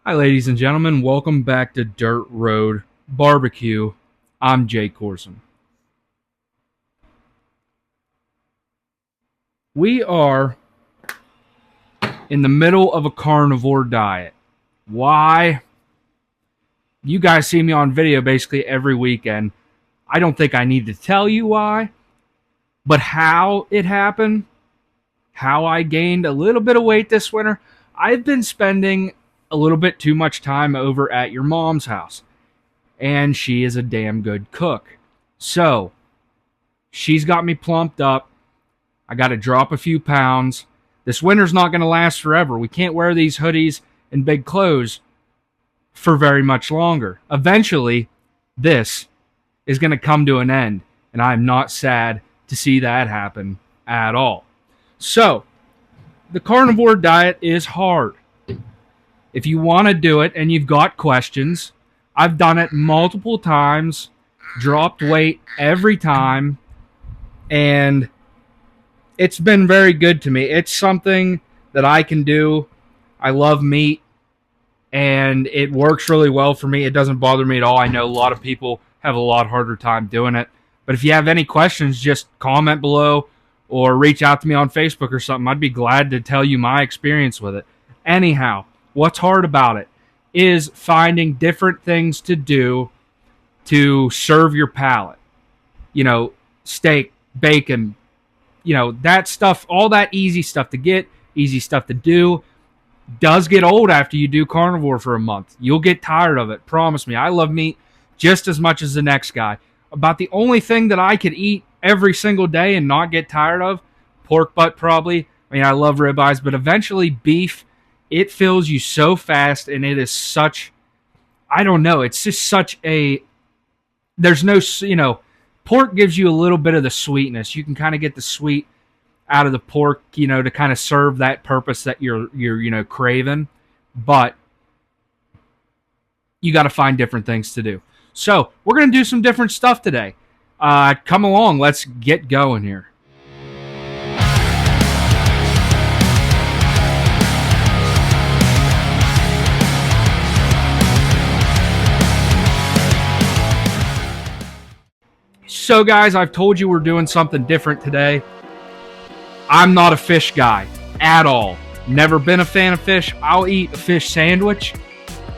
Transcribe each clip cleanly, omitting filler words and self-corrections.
Hi, ladies and gentlemen. Welcome back to Dirt Road Barbecue. I'm Jay Corson. We are in the middle of a carnivore diet. Why? You guys see me on video basically every weekend. I don't think I need to tell you why, but how it happened, how I gained a little bit of weight this winter. I've been spending a little bit too much time over at your mom's house, and she is a damn good cook. So, she's got me plumped up. I got to drop a few pounds. This winter's not going to last forever. We can't wear these hoodies and big clothes for very much longer. Eventually, this is going to come to an end, and I'm not sad to see that happen at all. So, the carnivore diet is hard. If you want to do it and you've got questions, I've done it multiple times, dropped weight every time, and it's been very good to me. It's something that I can do. I love meat, and it works really well for me. It doesn't bother me at all. I know a lot of people have a lot harder time doing it. But if you have any questions, just comment below or reach out to me on Facebook or something. I'd be glad to tell you my experience with it. Anyhow, what's hard about it is finding different things to do to serve your palate. You know, steak, bacon, that stuff, all that easy stuff to get, easy stuff to do, does get old after you do carnivore for a month. You'll get tired of it. Promise me. I love meat just as much as the next guy. About the only thing that I could eat every single day and not get tired of, pork butt probably. I mean, I love ribeyes, but eventually beef, it fills you so fast, and it is such, I don't know, it's just such a, there's no, pork gives you a little bit of the sweetness. You can kind of get the sweet out of the pork, to kind of serve that purpose that you're craving. But you got to find different things to do. So we're going to do some different stuff today. Come along. Let's get going here. So, guys, I've told you we're doing something different today. I'm not a fish guy at all. Never been a fan of fish. I'll eat a fish sandwich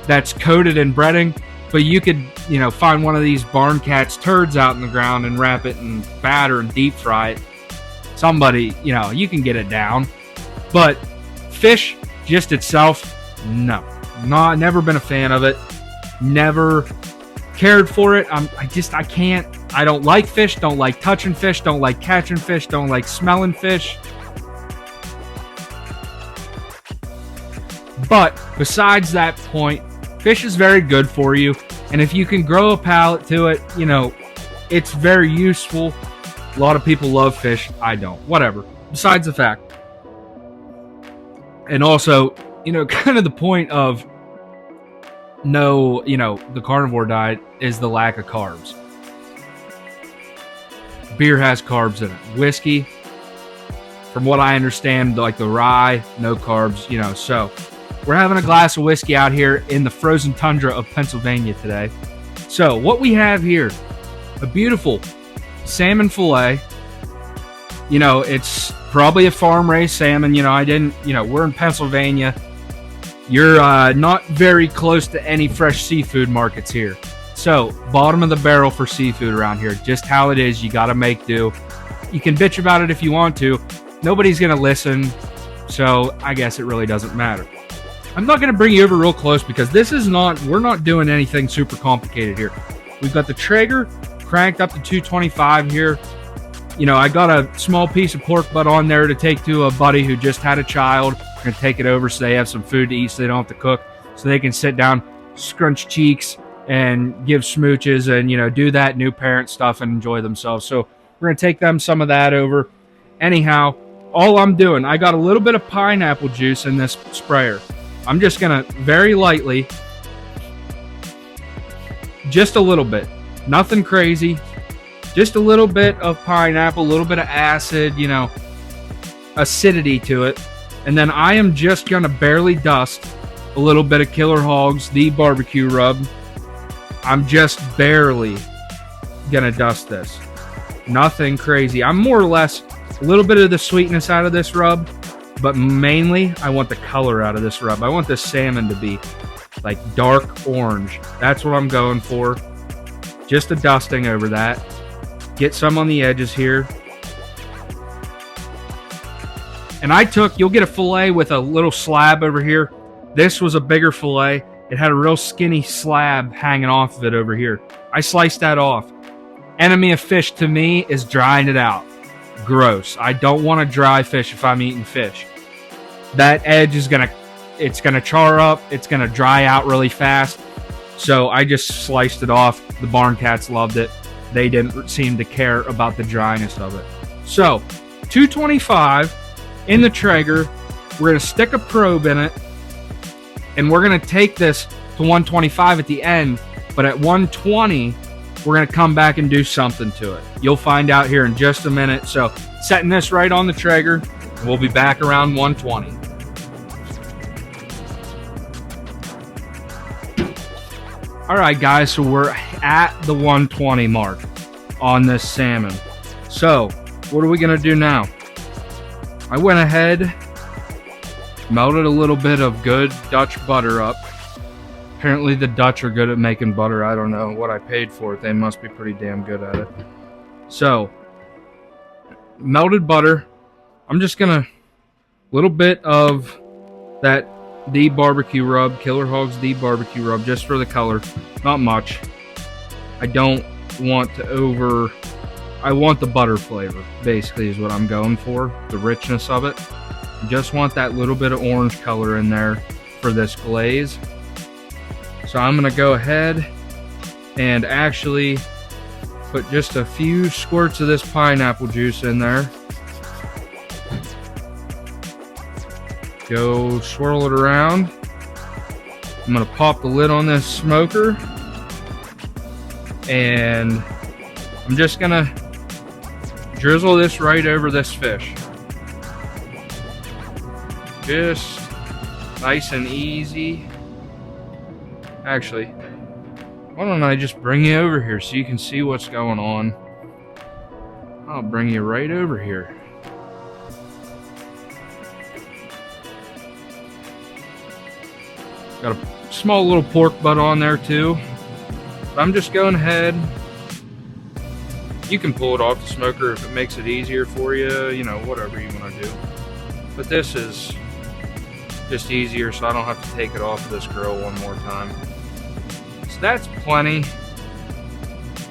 that's coated in breading, but you could, find one of these barn cat's turds out in the ground and wrap it in batter and deep fry it. Somebody, you can get it down. But fish just itself, no. Never been a fan of it. Never cared for it. I can't. I don't like fish, don't like touching fish, don't like catching fish, don't like smelling fish. But besides that point, fish is very good for you. And if you can grow a palate to it, it's very useful. A lot of people love fish. I don't. Whatever. Besides the fact. And also, kind of the point of the carnivore diet is the lack of carbs. Beer has carbs in it. Whiskey, from what I understand, like the rye, no carbs, So we're having a glass of whiskey out here in the frozen tundra of Pennsylvania today. So what we have here, a beautiful salmon fillet. It's probably a farm-raised salmon. We're in Pennsylvania. You're not very close to any fresh seafood markets here. So, bottom of the barrel for seafood around here. Just how it is. You got to make do. You can bitch about it if you want to. Nobody's going to listen. So, I guess it really doesn't matter. I'm not going to bring you over real close because we're not doing anything super complicated here. We've got the Traeger cranked up to 225 here. I got a small piece of pork butt on there to take to a buddy who just had a child. I'm going to take it over so they have some food to eat so they don't have to cook. So they can sit down, scrunch cheeks, and give smooches and, do that new parent stuff and enjoy themselves. So we're going to take them some of that over. Anyhow, all I'm doing, I got a little bit of pineapple juice in this sprayer. I'm just going to very lightly, just a little bit, nothing crazy, just a little bit of pineapple, a little bit of acid, acidity to it. And then I am just going to barely dust a little bit of Killer Hogs, the barbecue rub. I'm just barely gonna dust this. Nothing crazy. I'm more or less a little bit of the sweetness out of this rub, but mainly I want the color out of this rub. I want this salmon to be like dark orange. That's what I'm going for. Just a dusting over that. Get some on the edges here. And you'll get a fillet with a little slab over here. This was a bigger fillet. It had a real skinny slab hanging off of it over here. I sliced that off. Enemy of fish to me is drying it out. Gross. I don't want to dry fish if I'm eating fish. That edge is it's gonna char up. It's gonna dry out really fast. So I just sliced it off. The barn cats loved it. They didn't seem to care about the dryness of it. So 225 in the Traeger. We're gonna stick a probe in it, and we're gonna take this to 125 at the end. But at 120, we're gonna come back and do something to it. You'll find out here in just a minute. So setting this right on the Traeger. We'll be back around 120. All right, guys, so we're at the 120 mark on this salmon. So what are we gonna do now? I went ahead, melted a little bit of good Dutch butter up. Apparently the Dutch are good at making butter. I don't know what I paid for it. They must be pretty damn good at it. So, melted butter. I'm just gonna, little bit of that the barbecue rub, Killer Hogs the barbecue rub, just for the color. Not much. I don't want to I want the butter flavor, basically, is what I'm going for. The richness of it. Just want that little bit of orange color in there for this glaze. So I'm gonna go ahead and actually put just a few squirts of this pineapple juice in there. Go swirl it around. I'm gonna pop the lid on this smoker, and I'm just gonna drizzle this right over this fish. Just nice and easy. Actually, why don't I just bring you over here so you can see what's going on? I'll bring you right over here. Got a small little pork butt on there too. But I'm just going ahead. You can pull it off the smoker if it makes it easier for you, you know, whatever you want to do. But this is just easier so I don't have to take it off of this grill one more time. So that's plenty.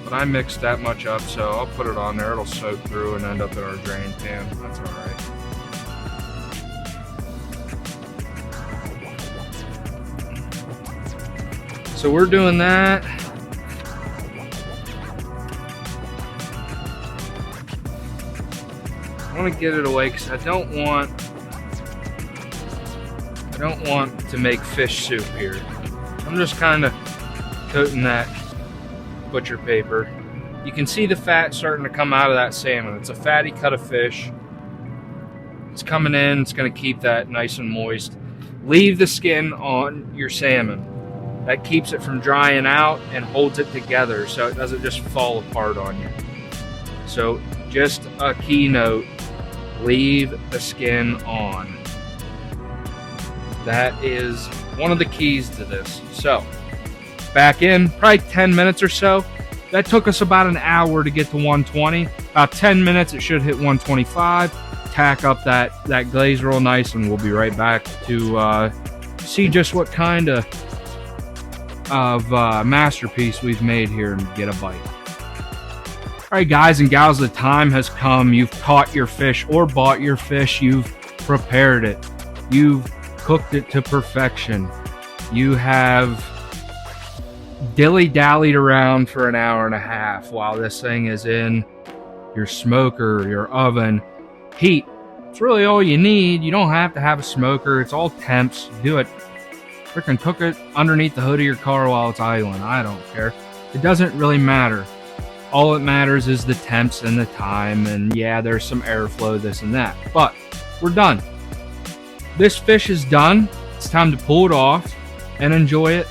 But I mixed that much up, so I'll put it on there. It'll soak through and end up in our drain pan. That's all right. So we're doing that. I want to get it away because I don't want to make fish soup here. I'm just kind of coating that butcher paper. You can see the fat starting to come out of that salmon. It's a fatty cut of fish. It's coming in. It's going to keep that nice and moist. Leave the skin on your salmon. That keeps it from drying out and holds it together so it doesn't just fall apart on you. So just a key note, leave the skin on. That is one of the keys to this. So back in, probably 10 minutes or so. That took us about an hour to get to 120. About 10 minutes, it should hit 125. Tack up that glaze real nice, and we'll be right back to see just what kind of masterpiece we've made here and get a bite. All right, guys and gals, the time has come. You've caught your fish or bought your fish. You've prepared it. You've cooked it to perfection. You have dilly-dallied around for an hour and a half while this thing is in your smoker, your oven. Heat. It's really all you need. You don't have to have a smoker. It's all temps. Do it. Freaking cook it underneath the hood of your car while it's idling. I don't care. It doesn't really matter. All that matters is the temps and the time, and yeah, there's some airflow, this and that. But we're done. This fish is done. It's time to pull it off and enjoy it.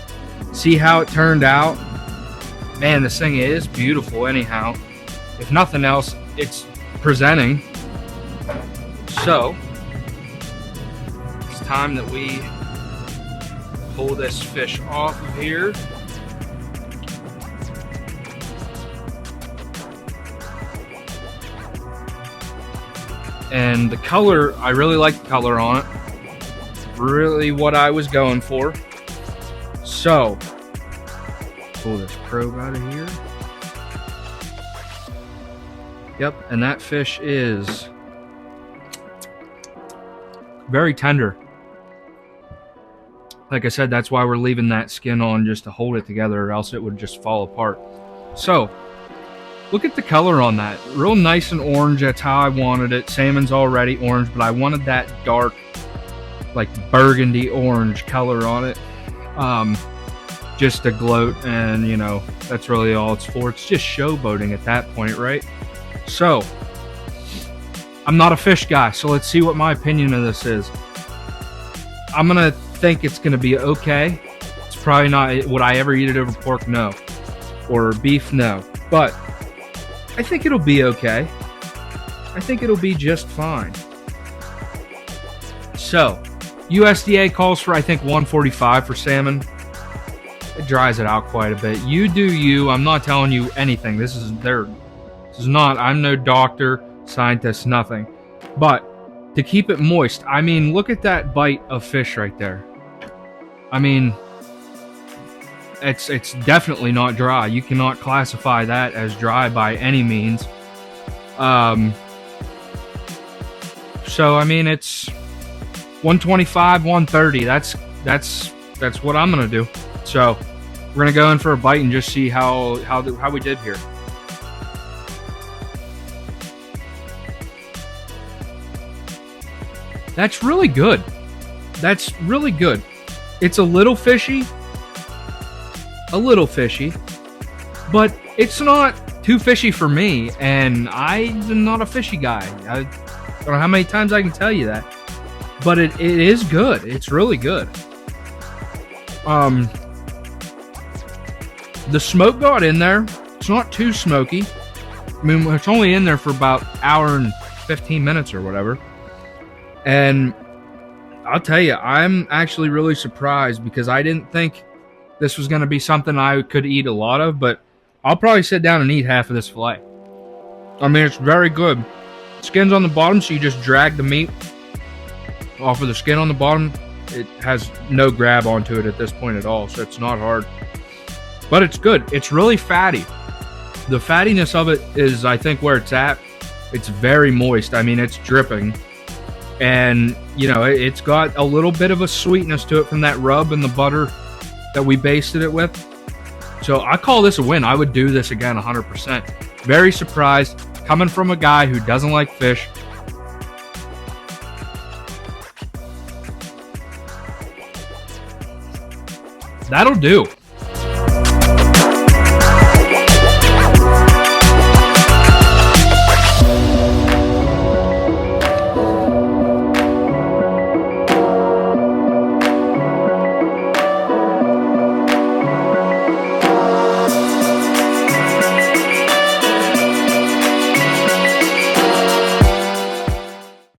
See how it turned out. Man, this thing is beautiful anyhow. If nothing else, it's presenting. So, it's time that we pull this fish off of here. And the color, I really like the color on it. Really what I was going for. So, pull this probe out of here. Yep, and that fish is very tender. Like I said, that's why we're leaving that skin on, just to hold it together, or else it would just fall apart. So, look at the color on that. Real nice and orange. That's how I wanted it. Salmon's already orange, but I wanted that dark, like burgundy orange color on it. Just to gloat, and you know, that's really all it's for. It's just showboating at that point, right? So, I'm not a fish guy, so let's see what my opinion of this is. I'm gonna think it's gonna be okay. It's probably not. Would I ever eat it over pork? No. Or beef? No. But I think it'll be okay. I think it'll be just fine. So, USDA calls for, I think, 145 for salmon. It dries it out quite a bit. You do you. I'm not telling you anything. This is not. I'm no doctor, scientist, nothing. But to keep it moist, I mean, look at that bite of fish right there. I mean, it's definitely not dry. You cannot classify that as dry by any means. So I mean, it's 125, 130. That's what I'm gonna do. So we're gonna go in for a bite and just see how we did here. That's really good. That's really good. It's a little fishy, but it's not too fishy for me, and I'm not a fishy guy. I don't know how many times I can tell you that, but it is good. It's really good. The smoke got in there. It's not too smoky. I mean, it's only in there for about an hour and 15 minutes or whatever. And I'll tell you, I'm actually really surprised, because I didn't think this was going to be something I could eat a lot of, but I'll probably sit down and eat half of this fillet. I mean, it's very good. Skin's on the bottom, so you just drag the meat off of the skin on the bottom. It has no grab onto it at this point at all, so it's not hard. But it's good. It's really fatty. The fattiness of it is, I think, where it's at. It's very moist. I mean, it's dripping. And, you know, it's got a little bit of a sweetness to it from that rub and the butter that we basted it with. So I call this a win. I would do this again 100%. Very surprised, coming from a guy who doesn't like fish. That'll do.